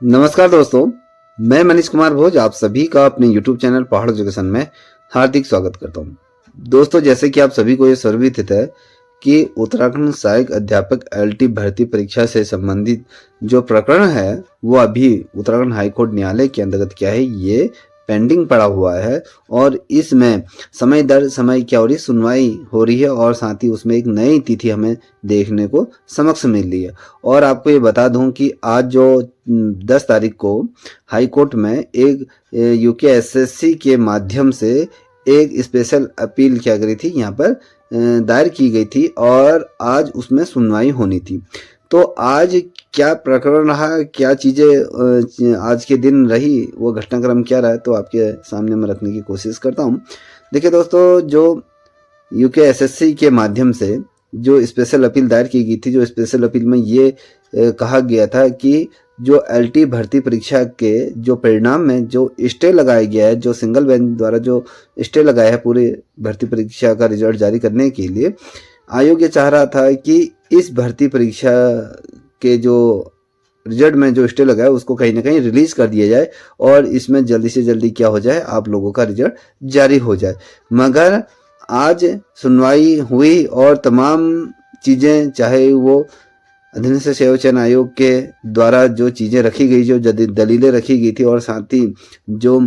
नमस्कार दोस्तों, मैं मनीष कुमार भोज आप सभी का अपने YouTube चैनल पहाड़ एजुकेशन में हार्दिक स्वागत करता हूं। दोस्तों, जैसे कि आप सभी को ये सर्वविदित है कि उत्तराखंड सहायक अध्यापक एलटी भर्ती परीक्षा से संबंधित जो प्रकरण है वो अभी उत्तराखंड हाईकोर्ट न्यायालय के अंतर्गत क्या है, ये पेंडिंग पड़ा हुआ है और इसमें समय दर समय क्या हो रही सुनवाई हो रही है और साथ ही उसमें एक नई तिथि हमें देखने को समक्ष मिल रही है। और आपको ये बता दूं कि आज जो 10 तारीख को हाई कोर्ट में एक यूकेएसएससी के माध्यम से एक स्पेशल अपील क्या करी थी, यहाँ पर दायर की गई थी और आज उसमें सुनवाई होनी थी। तो आज क्या प्रकरण रहा, क्या चीज़ें आज के दिन रही, वो घटनाक्रम क्या रहा, तो आपके सामने मैं रखने की कोशिश करता हूँ। देखिए दोस्तों, जो यूकेएसएससी के माध्यम से जो स्पेशल अपील दायर की गई थी, जो स्पेशल अपील में ये कहा गया था कि जो एलटी भर्ती परीक्षा के जो परिणाम में जो स्टे लगाया गया है, जो सिंगल बेंच द्वारा जो स्टे लगाया है पूरे भर्ती परीक्षा का रिजल्ट जारी करने के लिए, आयोग ये चाह रहा था कि इस भर्ती परीक्षा के जो रिजल्ट में जो स्टे लगा है उसको कहीं ना कहीं रिलीज कर दिया जाए और इसमें जल्दी से जल्दी क्या हो जाए, आप लोगों का रिजल्ट जारी हो जाए। मगर आज सुनवाई हुई और तमाम चीज़ें, चाहे वो अधीनस्थ सेवा चयन आयोग के द्वारा जो चीज़ें रखी गई, जो दलीलें रखी गई थी और साथ ही जो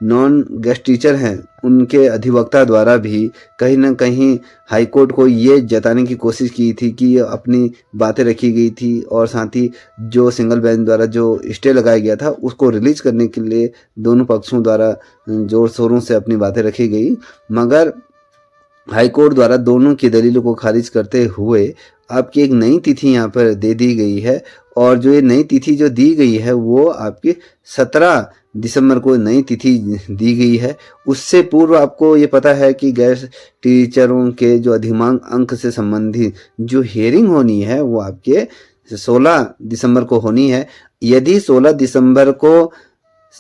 नॉन गेस्ट टीचर हैं उनके अधिवक्ता द्वारा भी कहीं ना कहीं हाईकोर्ट को ये जताने की कोशिश की थी कि अपनी बातें रखी गई थी और साथ ही जो सिंगल बेंच द्वारा जो स्टे लगाया गया था उसको रिलीज करने के लिए दोनों पक्षों द्वारा जोर शोरों से अपनी बातें रखी गई। मगर हाईकोर्ट द्वारा दोनों की दलीलों को खारिज करते हुए आपकी एक नई तिथि यहाँ पर दे दी गई है और जो ये नई तिथि जो दी गई है वो आपकी 17 दिसंबर को नई तिथि दी गई है। उससे पूर्व आपको ये पता है कि गैर टीचरों के जो अधिमांग अंक से संबंधित जो हियरिंग होनी है वो आपके 16 दिसंबर को होनी है। यदि 16 दिसंबर को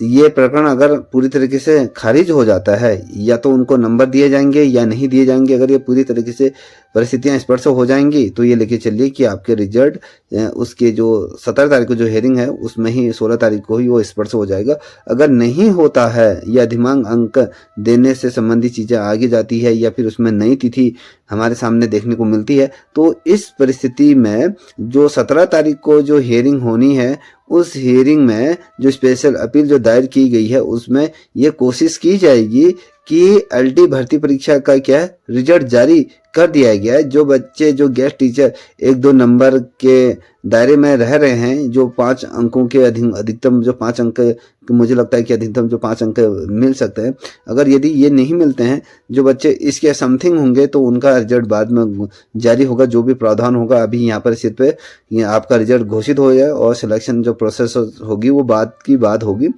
ये प्रकरण अगर पूरी तरीके से खारिज हो जाता है, या तो उनको नंबर दिए जाएंगे या नहीं दिए जाएंगे। अगर ये पूरी तरीके से परिस्थितियां स्पष्ट हो जाएंगी तो ये लेके चलिए कि आपके रिजल्ट उसके जो 17 तारीख को जो हेयरिंग है उसमें ही 16 तारीख को ही वो स्पष्ट हो जाएगा। अगर नहीं होता है या अधिमांग अंक देने से संबंधित चीज़ें आगे जाती है या फिर उसमें नई तिथि हमारे सामने देखने को मिलती है, तो इस परिस्थिति में जो 17 तारीख को जो हियरिंग होनी है उस हियरिंग में जो स्पेशल अपील जो दायर की गई है उसमें ये कोशिश की जाएगी कि एलटी भर्ती परीक्षा का क्या रिजल्ट जारी कर दिया गया है। जो बच्चे जो गेस्ट टीचर 1-2 नंबर के दायरे में रह रहे हैं, जो 5 अंकों के अधिकतम जो 5 अंक, मुझे लगता है कि अधिकतम जो 5 अंक मिल सकते हैं, अगर यदि ये नहीं मिलते हैं, जो बच्चे इसके समथिंग होंगे तो उनका रिजल्ट बाद में जारी होगा। जो भी प्रावधान होगा अभी यहाँ पर सिर्फ आपका रिजल्ट घोषित हो जाए और सिलेक्शन जो प्रोसेस होगी वो बात की बात होगी।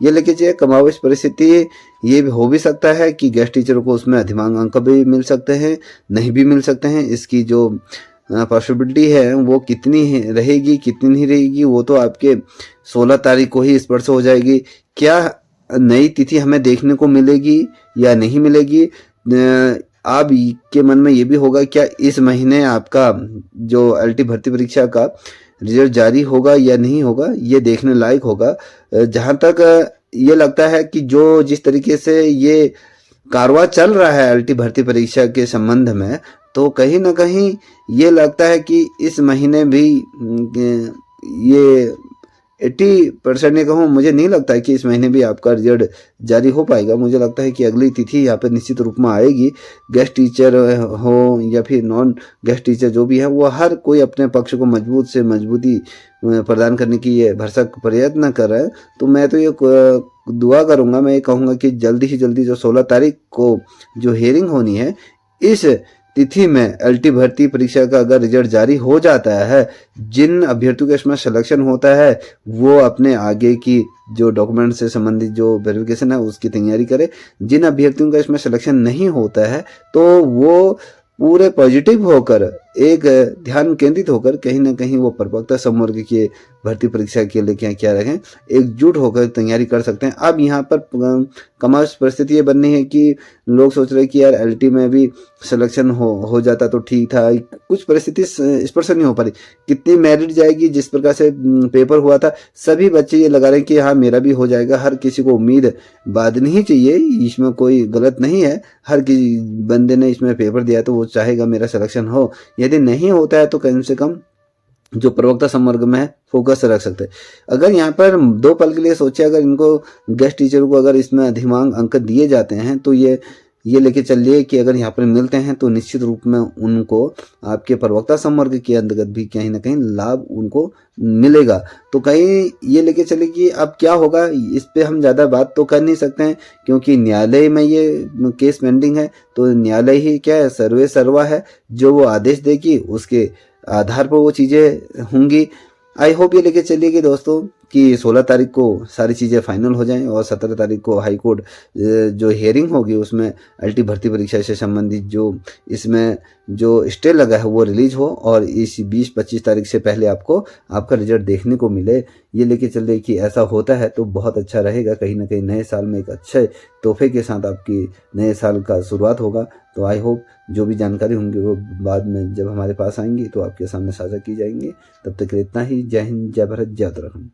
ये लेके चाहिए कमाविश परिस्थिति ये हो भी सकता है कि गेस्ट टीचरों को उसमें अधिमांग अंक भी मिल सकते हैं, नहीं भी मिल सकते हैं। इसकी जो पॉसिबिलिटी है वो कितनी रहेगी कितनी नहीं रहेगी वो तो आपके 16 तारीख को ही स्पष्ट हो जाएगी। क्या नई तिथि हमें देखने को मिलेगी या नहीं मिलेगी, आप के मन में ये भी होगा क्या इस महीने आपका जो एलटी भर्ती परीक्षा का रिजल्ट जारी होगा या नहीं होगा, ये देखने लायक होगा। जहाँ तक ये लगता है कि जो जिस तरीके से ये कारवां चल रहा है एलटी भर्ती परीक्षा के संबंध में, तो कहीं ना कहीं ये लगता है कि इस महीने भी ये 80% ने कहूँ, मुझे नहीं लगता है कि इस महीने भी आपका रिजल्ट जारी हो पाएगा। मुझे लगता है कि अगली तिथि यहाँ पर निश्चित रूप में आएगी। गेस्ट टीचर हो या फिर नॉन गेस्ट टीचर जो भी है, वो हर कोई अपने पक्ष को मजबूत से मजबूती प्रदान करने की ये भरसक प्रयत्न कर रहे हैं। तो मैं तो ये दुआ करूँगा, मैं ये कहूँगा कि जल्दी से जल्दी जो 16 तारीख को जो हियरिंग होनी है, इस तिथि में एलटी भर्ती परीक्षा का अगर रिजल्ट जारी हो जाता है, जिन अभ्यर्थियों का इसमें सिलेक्शन होता है वो अपने आगे की जो डॉक्यूमेंट से संबंधित जो वेरिफिकेशन है उसकी तैयारी करे। जिन अभ्यर्थियों का इसमें सिलेक्शन नहीं होता है तो वो पूरे पॉजिटिव होकर एक ध्यान केंद्रित होकर कहीं ना कहीं वो परिपक्वता संवर्ग के भर्ती परीक्षा के लिए क्या क्या रखें, एकजुट होकर तैयारी कर सकते हैं। अब यहाँ पर कमर्स परिस्थिति ये बननी है कि लोग सोच रहे हैं कि यार एलटी में भी सिलेक्शन हो जाता तो ठीक था, कुछ परिस्थिति स्पष्ट नहीं हो पा रही। कितनी मेरिट जाएगी, जिस प्रकार से पेपर हुआ था, सभी बच्चे ये लगा रहे हैं कि हाँ मेरा भी हो जाएगा। हर किसी को उम्मीद बांधनी ही चाहिए, इसमें कोई गलत नहीं है। हर किसी बंदे ने इसमें पेपर दिया तो वो चाहेगा मेरा सिलेक्शन हो। यदि नहीं होता है तो कम से कम जो प्रवक्ता संवर्ग में है फोकस रख सकते हैं। अगर यहाँ पर 2 पल के लिए सोचे, अगर इनको गेस्ट टीचर को अगर इसमें अधिमांग अंक दिए जाते हैं तो ये लेके चलिए कि अगर यहाँ पर मिलते हैं तो निश्चित रूप में उनको आपके प्रवक्ता संवर्ग के अंतर्गत भी कहीं ना कहीं लाभ उनको मिलेगा। तो कहीं ये लेके चले कि अब क्या होगा, इस पे हम ज़्यादा बात तो कर नहीं सकते हैं क्योंकि न्यायालय में ये केस पेंडिंग है। तो न्यायालय ही क्या है, सर्वे सर्वा है, जो वो आदेश देगी उसके आधार पर वो चीज़ें होंगी। आई होप ये लेके चलिए कि दोस्तों कि 16 तारीख को सारी चीज़ें फाइनल हो जाएं और 17 तारीख को हाई कोर्ट जो हियरिंग होगी उसमें एलटी भर्ती परीक्षा से संबंधित जो इसमें जो स्टे लगा है वो रिलीज हो और इस 20-25 तारीख से पहले आपको आपका रिजल्ट देखने को मिले। ये लेके चलिए कि ऐसा होता है तो बहुत अच्छा रहेगा। कहीं ना कहीं नए साल में एक अच्छे तोहफे के साथ आपकी नए साल का शुरुआत होगा। तो आई होप जो भी जानकारी होंगी वो बाद में जब हमारे पास आएंगी तो आपके सामने साझा की जाएंगी। तब तक इतना ही। जय हिंद, जय भारत, जय उत्तराखंड।